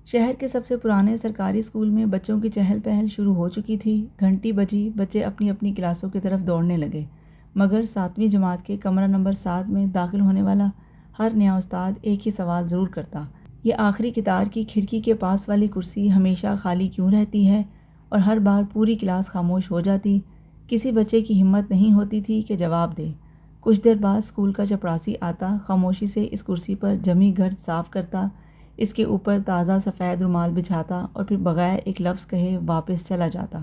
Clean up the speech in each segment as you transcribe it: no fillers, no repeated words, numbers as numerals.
شہر کے سب سے پرانے سرکاری اسکول میں بچوں کی چہل پہل شروع ہو چکی تھی۔ گھنٹی بجی، بچے اپنی اپنی کلاسوں کی طرف دوڑنے لگے، مگر 7ویں جماعت کے کمرہ نمبر 7 میں داخل ہونے والا ہر نیا استاد ایک ہی سوال ضرور کرتا: یہ آخری قطار کی کھڑکی کے پاس والی کرسی ہمیشہ خالی کیوں رہتی ہے؟ اور ہر بار پوری کلاس خاموش ہو جاتی۔ کسی بچے کی ہمت نہیں ہوتی تھی کہ جواب دے۔ کچھ دیر بعد اسکول کا چپڑاسی آتا، خاموشی سے اس کرسی پر جمی گرد صاف کرتا، اس کے اوپر تازہ سفید رومال بچھاتا اور پھر بغیر ایک لفظ کہے واپس چلا جاتا۔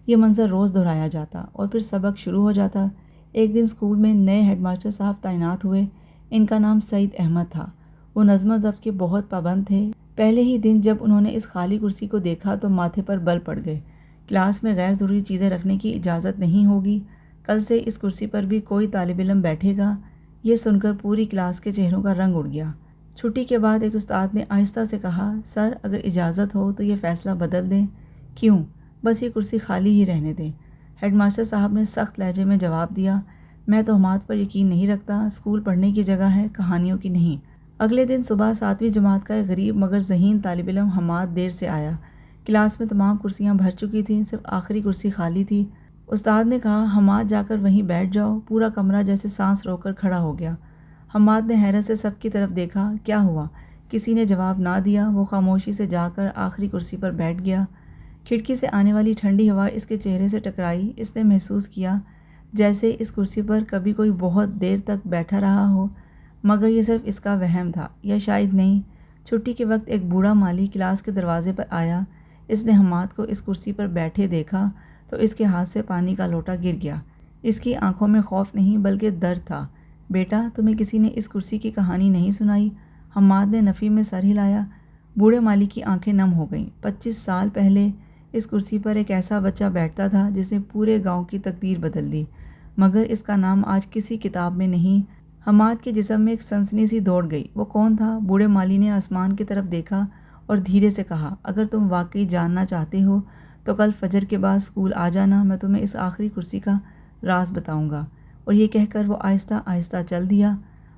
یہ منظر روز دہرایا جاتا اور پھر سبق شروع ہو جاتا۔ ایک دن اسکول میں نئے ہیڈ ماسٹر صاحب تعینات ہوئے۔ ان کا نام سعید احمد تھا۔ وہ نظم و ضبط کے بہت پابند تھے۔ پہلے ہی دن جب انہوں نے اس خالی کرسی کو دیکھا تو ماتھے پر بل پڑ گئے۔ کلاس میں غیر ضروری چیزیں رکھنے کی اجازت نہیں ہوگی۔ کل سے اس کرسی پر بھی کوئی طالب علم بیٹھے گا۔ یہ سن کر پوری کلاس کے چہروں کا رنگ اڑ گیا۔ چھٹی کے بعد ایک استاد نے آہستہ سے کہا: سر، اگر اجازت ہو تو یہ فیصلہ بدل دیں۔ کیوں؟ بس یہ کرسی خالی ہی رہنے دیں۔ ہیڈ ماسٹر صاحب نے سخت لہجے میں جواب دیا: میں تہمات پر یقین نہیں رکھتا۔ اسکول پڑھنے کی جگہ ہے، کہانیوں کی نہیں۔ اگلے دن صبح 7ویں جماعت کا ایک غریب مگر ذہین طالب علم حماد دیر سے آیا۔ کلاس میں تمام کرسیاں بھر چکی تھیں، صرف آخری کرسی خالی تھی۔ استاد نے کہا: حماد، جا کر وہیں بیٹھ جاؤ۔ پورا کمرہ جیسے سانس روک کر کھڑا ہو گیا۔ حماد نے حیرت سے سب کی طرف دیکھا۔ کیا ہوا؟ کسی نے جواب نہ دیا۔ وہ خاموشی سے جا کر آخری کرسی پر بیٹھ گیا۔ کھڑکی سے آنے والی ٹھنڈی ہوا اس کے چہرے سے ٹکرائی۔ اس نے محسوس کیا جیسے اس کرسی پر کبھی کوئی بہت دیر تک بیٹھا رہا ہو، مگر یہ صرف اس کا وہم تھا، یا شاید نہیں۔ چھٹی کے وقت ایک بوڑھا مالی کلاس کے دروازے پر آیا۔ اس نے حماد کو اس کرسی پر بیٹھے دیکھا تو اس کے ہاتھ سے پانی کا لوٹا گر گیا۔ اس کی آنکھوں میں خوف نہیں بلکہ درد تھا۔ بیٹا، تمہیں کسی نے اس کرسی کی کہانی نہیں سنائی؟ حماد نے نفی میں سر ہلایا۔ بوڑھے مالی کی آنکھیں نم ہو گئیں۔ 25 سال پہلے اس کرسی پر ایک ایسا بچہ بیٹھتا تھا جس نے پورے گاؤں کی تقدیر بدل دی، مگر اس کا نام آج کسی کتاب میں نہیں۔ حماد کے جسم میں ایک سنسنی سی دوڑ گئی۔ وہ کون تھا؟ بوڑھے مالی نے آسمان کی طرف دیکھا اور دھیرے سے کہا: اگر تم واقعی جاننا چاہتے ہو تو کل فجر کے بعد اسکول آ جانا، میں تمہیں اس آخری کرسی کا راز بتاؤں گا۔ اور یہ کہہ کر وہ آہستہ آہستہ چل دیا۔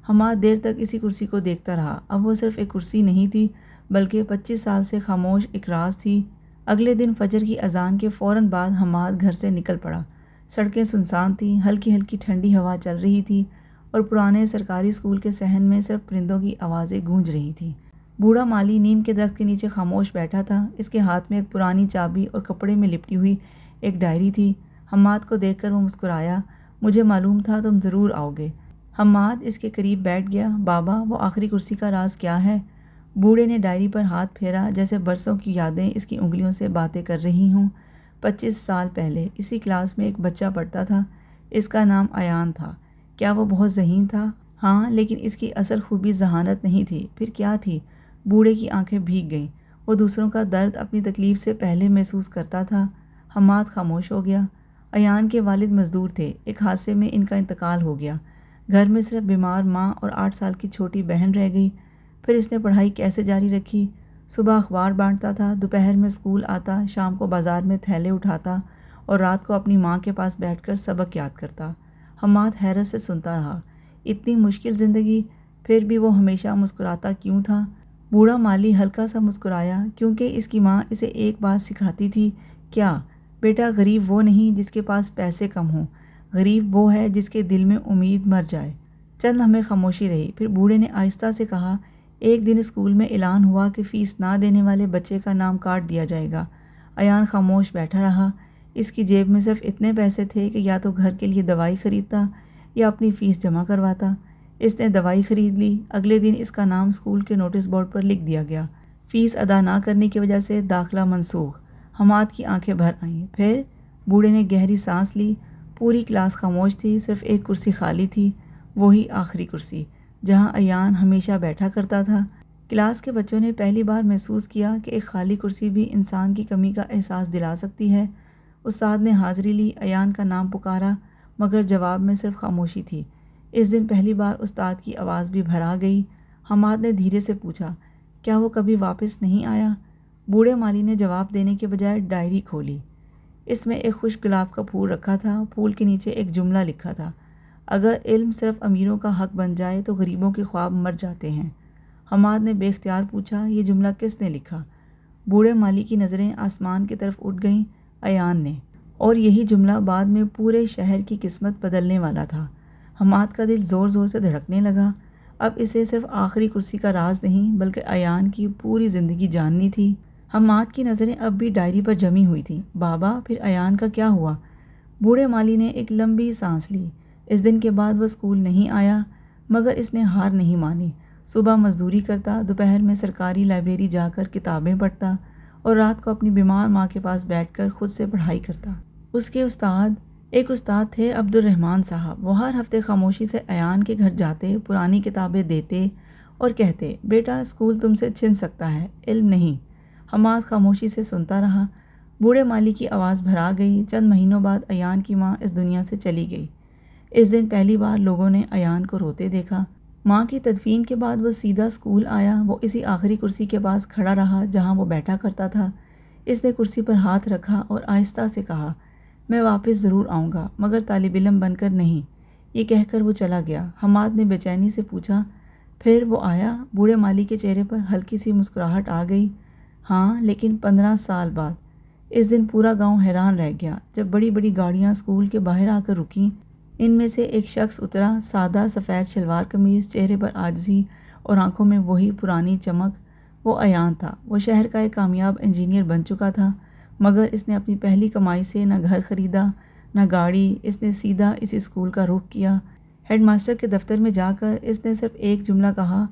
حماد دیر تک اسی کرسی کو دیکھتا رہا۔ اب وہ صرف ایک کرسی نہیں تھی بلکہ 25 سال سے خاموش ایک راز تھی۔ اگلے دن فجر کی اذان کے فوراً بعد حماد گھر سے نکل پڑا۔ سڑکیں سنسان تھیں، ہلکی ہلکی ٹھنڈی ہوا چل رہی تھی اور پرانے سرکاری اسکول کے صحن میں صرف پرندوں کی آوازیں گونج رہی تھیں۔ بوڑھا مالی نیم کے درخت کے نیچے خاموش بیٹھا تھا۔ اس کے ہاتھ میں ایک پرانی چابی اور کپڑے میں لپٹی ہوئی ایک ڈائری تھی۔ حماد کو دیکھ کر وہ مسکرایا: مجھے معلوم تھا تم ضرور آؤ گے۔ حماد اس کے قریب بیٹھ گیا۔ بابا، وہ آخری کرسی کا راز کیا ہے؟ بوڑھے نے ڈائری پر ہاتھ پھیرا جیسے برسوں کی یادیں اس کی انگلیوں سے باتیں کر رہی ہوں۔ 25 سال پہلے اسی کلاس میں ایک بچہ پڑھتا تھا۔ اس کا نام ایان تھا۔ کیا وہ بہت ذہین تھا؟ ہاں، لیکن اس کی اصل خوبی ذہانت نہیں تھی۔ پھر کیا تھی؟ بوڑھے کی آنکھیں بھیگ گئیں۔ وہ دوسروں کا درد اپنی تکلیف سے پہلے محسوس کرتا تھا۔ حماد خاموش ہو گیا۔ ایان کے والد مزدور تھے۔ ایک حادثے میں ان کا انتقال ہو گیا۔ گھر میں صرف بیمار ماں اور 8 سال کی چھوٹی بہن رہ گئی۔ پھر اس نے پڑھائی کیسے جاری رکھی؟ صبح اخبار بانٹتا تھا، دوپہر میں اسکول آتا، شام کو بازار میں تھیلے اٹھاتا اور رات کو اپنی ماں کے پاس بیٹھ کر سبق یاد کرتا۔ حماد حیرت سے سنتا رہا۔ اتنی مشکل زندگی، پھر بھی وہ ہمیشہ مسکراتا کیوں تھا؟ بوڑھا مالی ہلکا سا مسکرایا، کیونکہ اس کی ماں اسے ایک بات سکھاتی تھی۔ کیا؟ بیٹا، غریب وہ نہیں جس کے پاس پیسے کم ہوں، غریب وہ ہے جس کے دل میں امید مر جائے۔ چند لمحے خاموشی رہی، پھر بوڑھے نے آہستہ سے کہا: ایک دن اسکول میں اعلان ہوا کہ فیس نہ دینے والے بچے کا نام کاٹ دیا جائے گا۔ ایان خاموش بیٹھا رہا۔ اس کی جیب میں صرف اتنے پیسے تھے کہ یا تو گھر کے لیے دوائی خریدتا یا اپنی فیس جمع کرواتا۔ اس نے دوائی خرید لی۔ اگلے دن اس کا نام اسکول کے نوٹس بورڈ پر لکھ دیا گیا۔ فیس ادا نہ کرنے کی وجہ سے داخلہ منسوخ۔ حماد کی آنکھیں بھر آئیں۔ پھر؟ بوڑھے نے گہری سانس لی۔ پوری کلاس خاموش تھی، صرف ایک کرسی خالی تھی، وہی آخری کرسی جہاں ایان ہمیشہ بیٹھا کرتا تھا۔ کلاس کے بچوں نے پہلی بار محسوس کیا کہ ایک خالی کرسی بھی انسان کی کمی کا احساس دلا سکتی ہے۔ استاد نے حاضری لی، ایان کا نام پکارا، مگر جواب میں صرف خاموشی تھی۔ اس دن پہلی بار استاد کی آواز بھی بھرا گئی۔ حماد نے دھیرے سے پوچھا: کیا وہ کبھی واپس نہیں آیا؟ بوڑھے مالی نے جواب دینے کے بجائے ڈائری کھولی۔ اس میں ایک خشک گلاب کا پھول رکھا تھا۔ پھول کے نیچے ایک جملہ لکھا تھا: اگر علم صرف امیروں کا حق بن جائے تو غریبوں کے خواب مر جاتے ہیں۔ حماد نے بے اختیار پوچھا: یہ جملہ کس نے لکھا؟ بوڑھے مالی کی نظریں آسمان کی طرف اٹھ گئیں۔ ایان نے، اور یہی جملہ بعد میں پورے شہر کی قسمت بدلنے والا تھا۔ حماد کا دل زور زور سے دھڑکنے لگا۔ اب اسے صرف آخری کرسی کا راز نہیں بلکہ ایان کی پوری زندگی جاننی تھی۔ حماد کی نظریں اب بھی ڈائری پر جمی ہوئی تھیں۔ بابا، پھر ایان کا کیا ہوا؟ بوڑھے مالی نے ایک لمبی سانس لی۔ اس دن کے بعد وہ اسکول نہیں آیا، مگر اس نے ہار نہیں مانی۔ صبح مزدوری کرتا، دوپہر میں سرکاری لائبریری جا کر کتابیں پڑھتا اور رات کو اپنی بیمار ماں کے پاس بیٹھ کر خود سے پڑھائی کرتا۔ اس کے ایک استاد تھے، عبدالرحمن صاحب۔ وہ ہر ہفتے خاموشی سے ایان کے گھر جاتے، پرانی کتابیں دیتے اور کہتے، بیٹا اسکول تم سے چھن سکتا ہے، علم نہیں۔ حماد خاموشی سے سنتا رہا۔ بوڑھے مالی کی آواز بھرا گئی۔ چند مہینوں بعد ایان کی ماں اس دنیا سے چلی گئی۔ اس دن پہلی بار لوگوں نے ایان کو روتے دیکھا۔ ماں کی تدفین کے بعد وہ سیدھا اسکول آیا۔ وہ اسی آخری کرسی کے پاس کھڑا رہا جہاں وہ بیٹھا کرتا تھا۔ اس نے کرسی پر ہاتھ رکھا اور آہستہ سے کہا، میں واپس ضرور آؤں گا، مگر طالب علم بن کر نہیں۔ یہ کہہ کر وہ چلا گیا۔ حماد نے بے چینی سے پوچھا، پھر وہ آیا؟ بوڑھے مالی کے چہرے پر ہلکی سی مسکراہٹ آ گئی۔ ہاں، لیکن 15 سال بعد۔ اس دن پورا گاؤں حیران رہ گیا جب بڑی بڑی گاڑیاں اسکول کے باہر آ کر رکیں۔ ان میں سے ایک شخص اترا، سادہ سفید شلوار قمیض، چہرے پر عاجزی اور آنکھوں میں وہی پرانی چمک۔ وہ ایان تھا۔ وہ شہر کا ایک کامیاب انجینئر بن چکا تھا، مگر اس نے اپنی پہلی کمائی سے نہ گھر خریدا نہ گاڑی۔ اس نے سیدھا اس اسکول کا رخ کیا۔ ہیڈ ماسٹر کے دفتر میں جا کر اس نے صرف ایک جملہ کہا،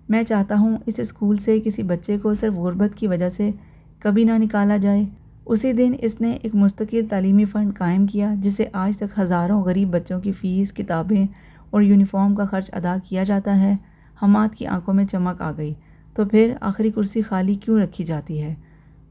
میں چاہتا ہوں اس اسکول سے کسی بچے کو صرف غربت کی وجہ سے کبھی نہ نکالا جائے۔ اسی دن اس نے ایک مستقل تعلیمی فنڈ قائم کیا جس سے آج تک ہزاروں غریب بچوں کی فیس، کتابیں اور یونیفارم کا خرچ ادا کیا جاتا ہے۔ حماد کی آنکھوں میں چمک آ گئی۔ تو پھر آخری کرسی خالی کیوں رکھی جاتی ہے؟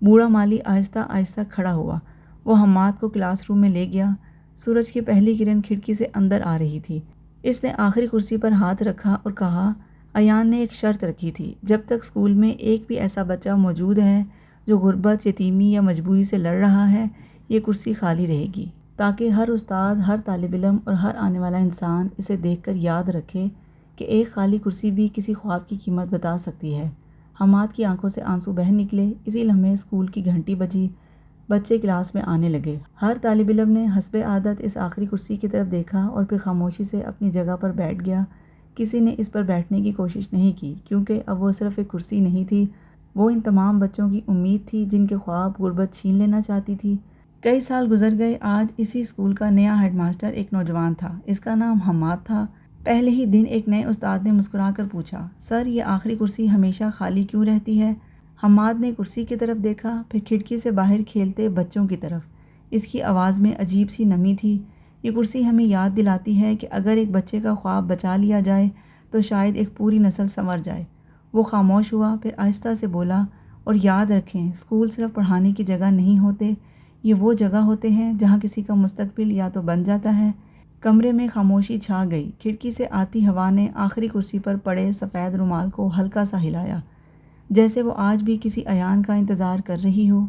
بوڑھا مالی آہستہ آہستہ کھڑا ہوا۔ وہ حماد کو کلاس روم میں لے گیا۔ سورج کی پہلی کرن کھڑکی سے اندر آ رہی تھی۔ اس نے آخری کرسی پر ہاتھ رکھا اور کہا، ایان نے ایک شرط رکھی تھی، جب تک اسکول میں ایک بھی ایسا بچہ موجود ہے جو غربت، یتیمی یا مجبوری سے لڑ رہا ہے، یہ کرسی خالی رہے گی، تاکہ ہر استاد، ہر طالب علم اور ہر آنے والا انسان اسے دیکھ کر یاد رکھے کہ ایک خالی کرسی بھی کسی خواب کی قیمت بتا سکتی ہے۔ حماد کی آنکھوں سے آنسو بہہ نکلے۔ اسی لمحے اسکول کی گھنٹی بجی۔ بچے کلاس میں آنے لگے۔ ہر طالب علم نے حسب عادت اس آخری کرسی کی طرف دیکھا اور پھر خاموشی سے اپنی جگہ پر بیٹھ گیا۔ کسی نے اس پر بیٹھنے کی کوشش نہیں کی، کیونکہ اب وہ صرف ایک کرسی نہیں تھی، وہ ان تمام بچوں کی امید تھی جن کے خواب غربت چھین لینا چاہتی تھی۔ کئی سال گزر گئے۔ آج اسی اسکول کا نیا ہیڈ ماسٹر ایک نوجوان تھا۔ اس کا نام حماد تھا۔ پہلے ہی دن ایک نئے استاد نے مسکرا کر پوچھا، سر، یہ آخری کرسی ہمیشہ خالی کیوں رہتی ہے؟ حماد نے کرسی کی طرف دیکھا، پھر کھڑکی سے باہر کھیلتے بچوں کی طرف۔ اس کی آواز میں عجیب سی نمی تھی۔ یہ کرسی ہمیں یاد دلاتی ہے کہ اگر ایک بچے کا خواب بچا لیا جائے تو شاید ایک پوری نسل سنور جائے۔ وہ خاموش ہوا، پھر آہستہ سے بولا، اور یاد رکھیں، اسکول صرف پڑھانے کی جگہ نہیں ہوتے، یہ وہ جگہ ہوتے ہیں جہاں کسی کا مستقبل یا تو بن جاتا ہے۔ کمرے میں خاموشی چھا گئی۔ کھڑکی سے آتی ہوا نے آخری کرسی پر پڑے سفید رومال کو ہلکا سا ہلایا، جیسے وہ آج بھی کسی ایان کا انتظار کر رہی ہو۔